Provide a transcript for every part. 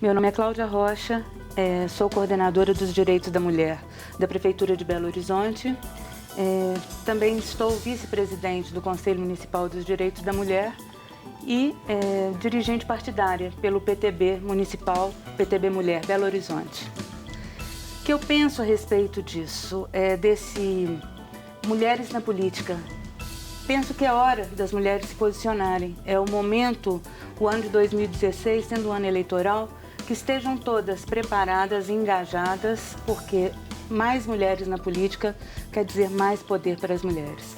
Meu nome é Cláudia Rocha, sou coordenadora dos Direitos da Mulher da Prefeitura de Belo Horizonte. Também estou vice-presidente do Conselho Municipal dos Direitos da Mulher e dirigente partidária pelo PTB Municipal, PTB Mulher, Belo Horizonte. O que eu penso a respeito disso, desse Mulheres na Política? Penso que é hora das mulheres se posicionarem. É o momento, o ano de 2016, sendo um ano eleitoral, que estejam todas preparadas e engajadas, porque mais mulheres na política quer dizer mais poder para as mulheres.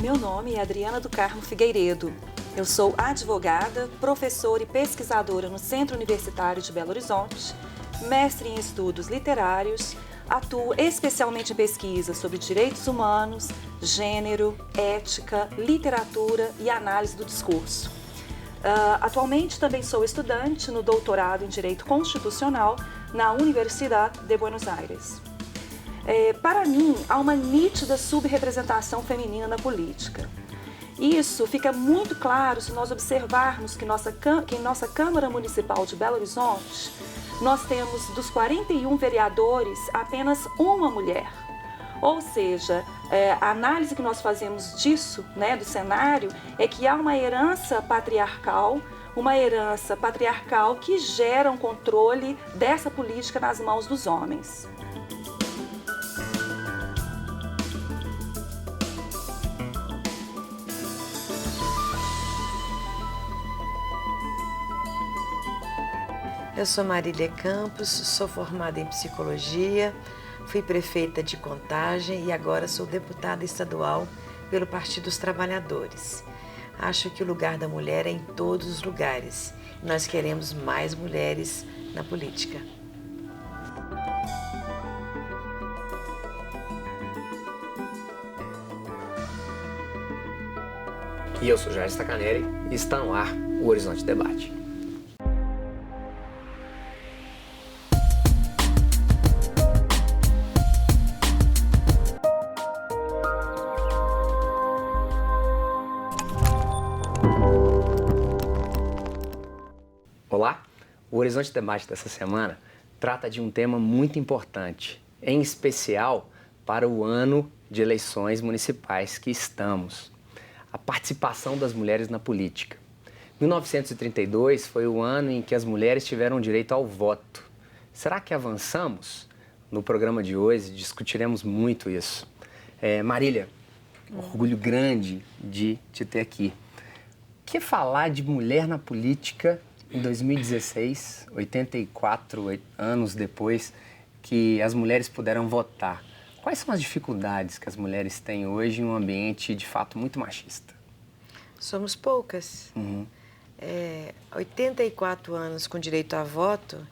Meu nome é Adriana do Carmo Figueiredo. Eu sou advogada, professora e pesquisadora no Centro Universitário de Belo Horizonte, mestre em estudos literários, atuo especialmente em pesquisa sobre direitos humanos, gênero, ética, literatura e análise do discurso. Atualmente também sou estudante no doutorado em Direito Constitucional na Universidade de Buenos Aires. Para mim, há uma nítida subrepresentação feminina na política. Isso fica muito claro se nós observarmos que em nossa Câmara Municipal de Belo Horizonte, nós temos dos 41 vereadores apenas uma mulher. Ou seja, a análise que nós fazemos disso, do cenário, é que há uma herança patriarcal que gera um controle dessa política nas mãos dos homens. Eu sou Marília Campos, sou formada em psicologia, fui prefeita de Contagem e agora sou deputada estadual pelo Partido dos Trabalhadores. Acho que o lugar da mulher é em todos os lugares. Nós queremos mais mulheres na política. E eu sou Jair Stacaneri e está no ar o Horizonte Debate. Olá, o Horizonte Debate dessa semana trata de um tema muito importante, em especial para o ano de eleições municipais que estamos. A participação das mulheres na política. 1932 foi o ano em que as mulheres tiveram direito ao voto. Será que avançamos? No programa de hoje discutiremos muito isso. Marília, orgulho grande de te ter aqui. O que falar de mulher na política em 2016, 84 anos depois que as mulheres puderam votar? Quais são as dificuldades que as mulheres têm hoje em um ambiente, de fato, muito machista? Somos poucas. 84 anos com direito a voto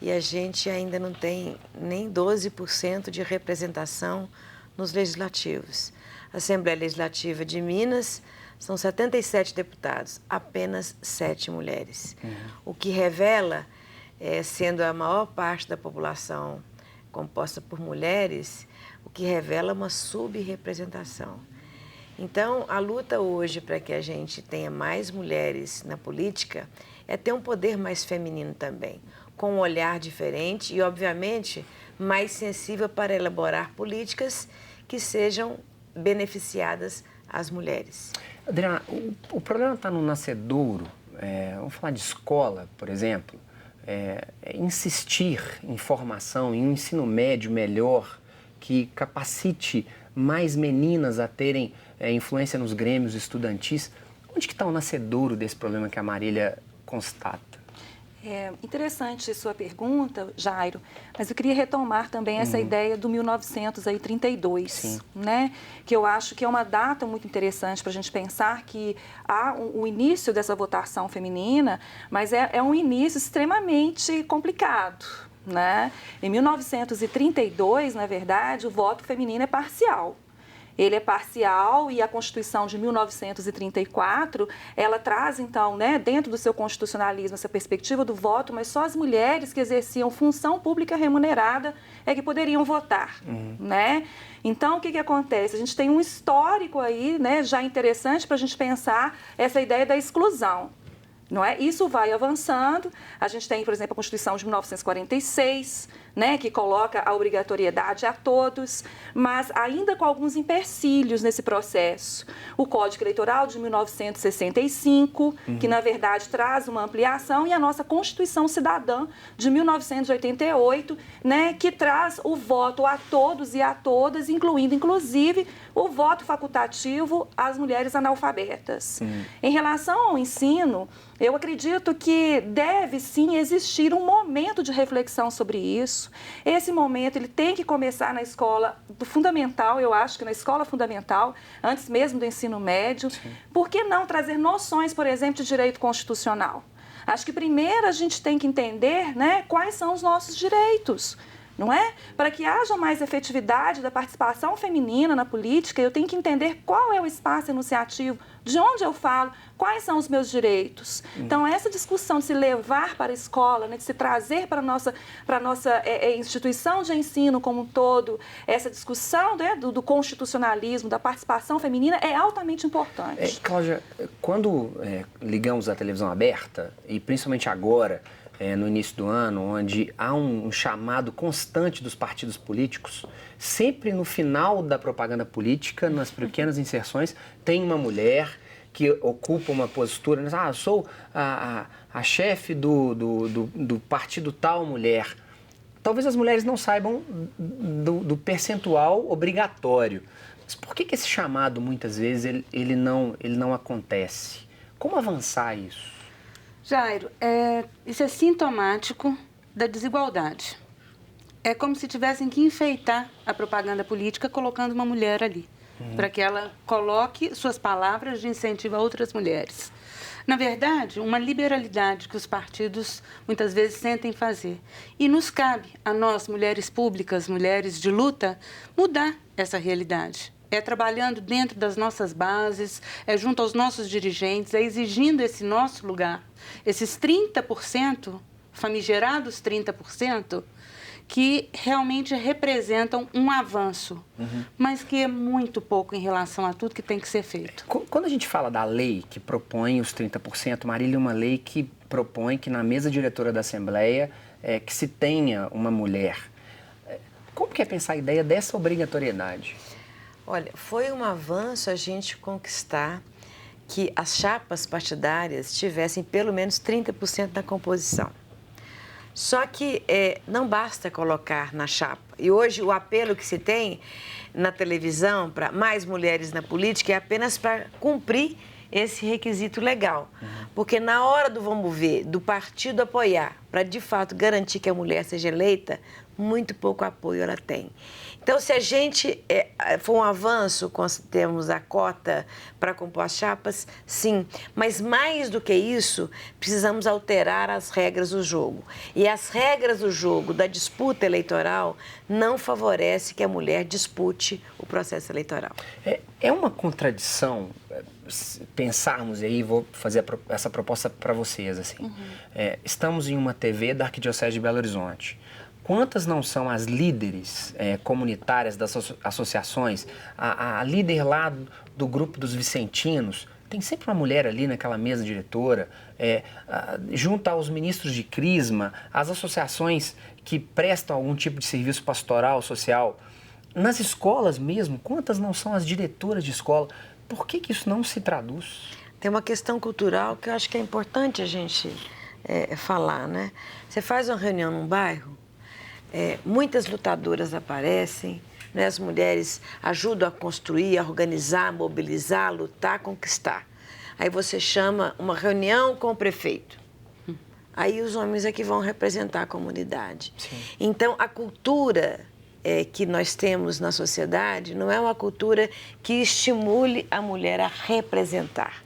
e a gente ainda não tem nem 12% de representação nos legislativos. A Assembleia Legislativa de Minas são 77 deputados, apenas 7 mulheres. O que revela, sendo a maior parte da população composta por mulheres, o que revela uma subrepresentação. Então, a luta hoje para que a gente tenha mais mulheres na política é ter um poder mais feminino também, com um olhar diferente e, obviamente, mais sensível para elaborar políticas que sejam beneficiadas às mulheres. Adriana, o problema está no nascedouro. Vamos falar de escola, por exemplo. Insistir em formação, em um ensino médio melhor, que capacite mais meninas a terem influência nos grêmios estudantis. Onde que está o nascedouro desse problema que a Marília constata? Interessante sua pergunta, Jairo, mas eu queria retomar também essa ideia do 1932, que eu acho que é uma data muito interessante para a gente pensar que há o início dessa votação feminina, mas é um início extremamente complicado. Em 1932, na verdade, o voto feminino é parcial. ele é parcial e a Constituição de 1934, ela traz, então, né, dentro do seu constitucionalismo, essa perspectiva do voto, mas só as mulheres que exerciam função pública remunerada é que poderiam votar, né? Então, o que acontece? A gente tem um histórico aí, né, já interessante para a gente pensar essa ideia da exclusão. Não é? Isso vai avançando. A gente tem, por exemplo, a Constituição de 1946, né, que coloca a obrigatoriedade a todos, mas ainda com alguns empecilhos nesse processo. O Código Eleitoral de 1965, que na verdade traz uma ampliação, e a nossa Constituição Cidadã de 1988, né, que traz o voto a todos e a todas, incluindo, inclusive, o voto facultativo às mulheres analfabetas. Em relação ao ensino, eu acredito que deve sim existir um momento de reflexão sobre isso. Esse momento ele tem que começar na escola do fundamental, eu acho que na escola fundamental, antes mesmo do ensino médio. Sim. Por que não trazer noções, por exemplo, de direito constitucional? Acho que primeiro a gente tem que entender, né, quais são os nossos direitos. Não é? Para que haja mais efetividade da participação feminina na política, eu tenho que entender qual é o espaço enunciativo, de onde eu falo, quais são os meus direitos. Então, essa discussão de se levar para a escola, né, de se trazer para a nossa instituição de ensino como um todo, essa discussão, né, do constitucionalismo, da participação feminina, é altamente importante. Cláudia, quando ligamos a televisão aberta, e principalmente agora, no início do ano, onde há um chamado constante dos partidos políticos, sempre no final da propaganda política, nas pequenas inserções, tem uma mulher que ocupa uma postura, eu sou a chefe do partido tal mulher. Talvez as mulheres não saibam do percentual obrigatório. Mas por que esse chamado, muitas vezes, ele não acontece? Como avançar isso? Jairo, isso é sintomático da desigualdade. É como se tivessem que enfeitar a propaganda política colocando uma mulher ali, para que ela coloque suas palavras de incentivo a outras mulheres. Na verdade, uma liberalidade que os partidos muitas vezes sentem fazer. E nos cabe, a nós, mulheres públicas, mulheres de luta, mudar essa realidade. É trabalhando dentro das nossas bases, é junto aos nossos dirigentes, é exigindo esse nosso lugar. Esses 30%, famigerados 30%, que realmente representam um avanço, mas que é muito pouco em relação a tudo que tem que ser feito. Quando a gente fala da lei que propõe os 30%, Marília, é uma lei que propõe que na mesa diretora da Assembleia que se tenha uma mulher. Como que é pensar a ideia dessa obrigatoriedade? Olha, foi um avanço a gente conquistar que as chapas partidárias tivessem pelo menos 30% da composição. Só que não basta colocar na chapa. E hoje o apelo que se tem na televisão para mais mulheres na política é apenas para cumprir esse requisito legal. Porque na hora do vamos ver, do partido apoiar, para de fato garantir que a mulher seja eleita, muito pouco apoio ela tem. Então, se a gente for um avanço, temos a cota para compor as chapas, sim. Mas mais do que isso, precisamos alterar as regras do jogo. E as regras do jogo da disputa eleitoral não favorecem que a mulher dispute o processo eleitoral. É uma contradição pensarmos, e aí vou fazer essa proposta para vocês, assim. Estamos em uma TV da Arquidiocese de Belo Horizonte. Quantas não são as líderes comunitárias das associações? A líder lá do grupo dos Vicentinos, tem sempre uma mulher ali naquela mesa diretora, junto aos ministros de Crisma, as associações que prestam algum tipo de serviço pastoral, social. Nas escolas mesmo, quantas não são as diretoras de escola? Por que isso não se traduz? Tem uma questão cultural que eu acho que é importante a gente falar, né? Você faz uma reunião num bairro, muitas lutadoras aparecem, né? As mulheres ajudam a construir, a organizar, a mobilizar, a lutar, a conquistar. Aí você chama uma reunião com o prefeito. Aí os homens é que vão representar a comunidade. Sim. Então, a cultura que nós temos na sociedade não é uma cultura que estimule a mulher a representar.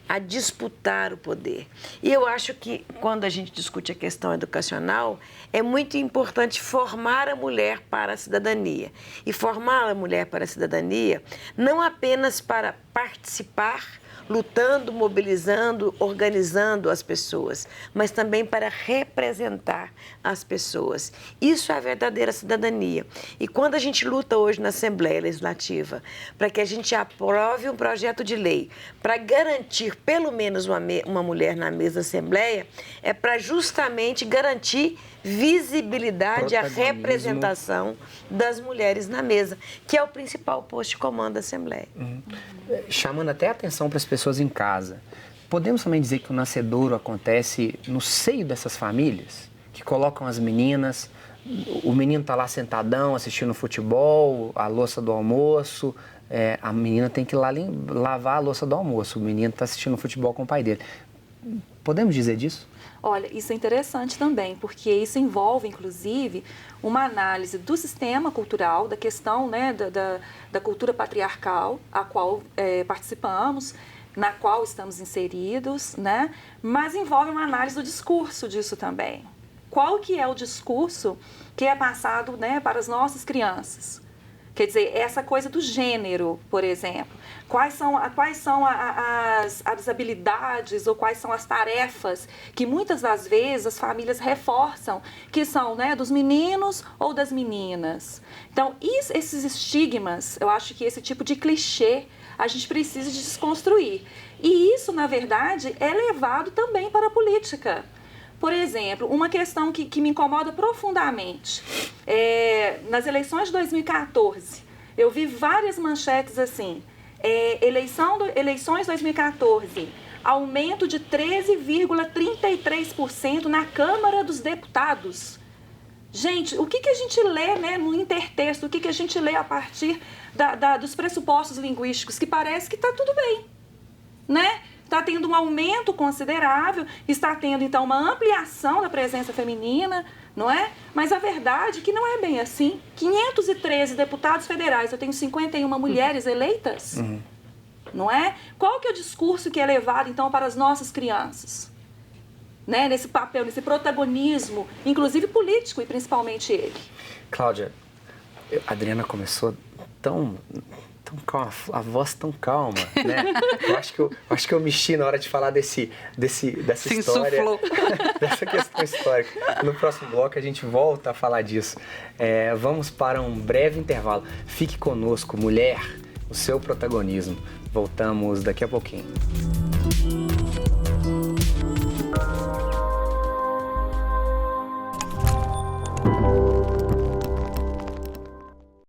a disputar o poder. E eu acho que, quando a gente discute a questão educacional, é muito importante formar a mulher para a cidadania. E formar a mulher para a cidadania não apenas para participar, lutando, mobilizando, organizando as pessoas, mas também para representar as pessoas. Isso é a verdadeira cidadania. E quando a gente luta hoje na Assembleia Legislativa para que a gente aprove um projeto de lei para garantir pelo menos uma mulher na mesa da Assembleia, é para justamente garantir visibilidade, a representação das mulheres na mesa, que é o principal posto de comando da Assembleia. Chamando até a atenção para as pessoas em casa, podemos também dizer que o nascedouro acontece no seio dessas famílias, que colocam as meninas, o menino está lá sentadão assistindo futebol, a louça do almoço, a menina tem que ir lá lavar a louça do almoço, o menino está assistindo futebol com o pai dele. Podemos dizer disso? Olha, isso é interessante também, porque isso envolve, inclusive, uma análise do sistema cultural, da questão, né, da cultura patriarcal, a qual participamos, na qual estamos inseridos, né? Mas envolve uma análise do discurso disso também. Qual que é o discurso que é passado, né, para as nossas crianças? Quer dizer, essa coisa do gênero, por exemplo. Quais são as habilidades ou quais são as tarefas que muitas das vezes as famílias reforçam, que são, né, dos meninos ou das meninas. Então, esses estigmas, eu acho que esse tipo de clichê a gente precisa de desconstruir. E isso, na verdade, é levado também para a política. Por exemplo, uma questão que me incomoda profundamente, nas eleições de 2014, eu vi várias manchetes assim, eleições 2014, aumento de 13,33% na Câmara dos Deputados. Gente, o que a gente lê, né, no intertexto, o que a gente lê a partir dos pressupostos linguísticos, que parece que está tudo bem, né? Está tendo um aumento considerável, está tendo, então, uma ampliação da presença feminina, não é? Mas a verdade é que não é bem assim. 513 deputados federais, eu tenho 51 mulheres eleitas, não é? Qual que é o discurso que é levado, então, para as nossas crianças? Né? Nesse papel, nesse protagonismo, inclusive político, e principalmente ele. Cláudia, a Adriana começou tão calma, a voz tão calma, né? Eu acho que eu mexi na hora de falar dessa história, dessa questão histórica. No próximo bloco a gente volta a falar disso. Vamos para um breve intervalo. Fique conosco, mulher, o seu protagonismo. Voltamos daqui a pouquinho.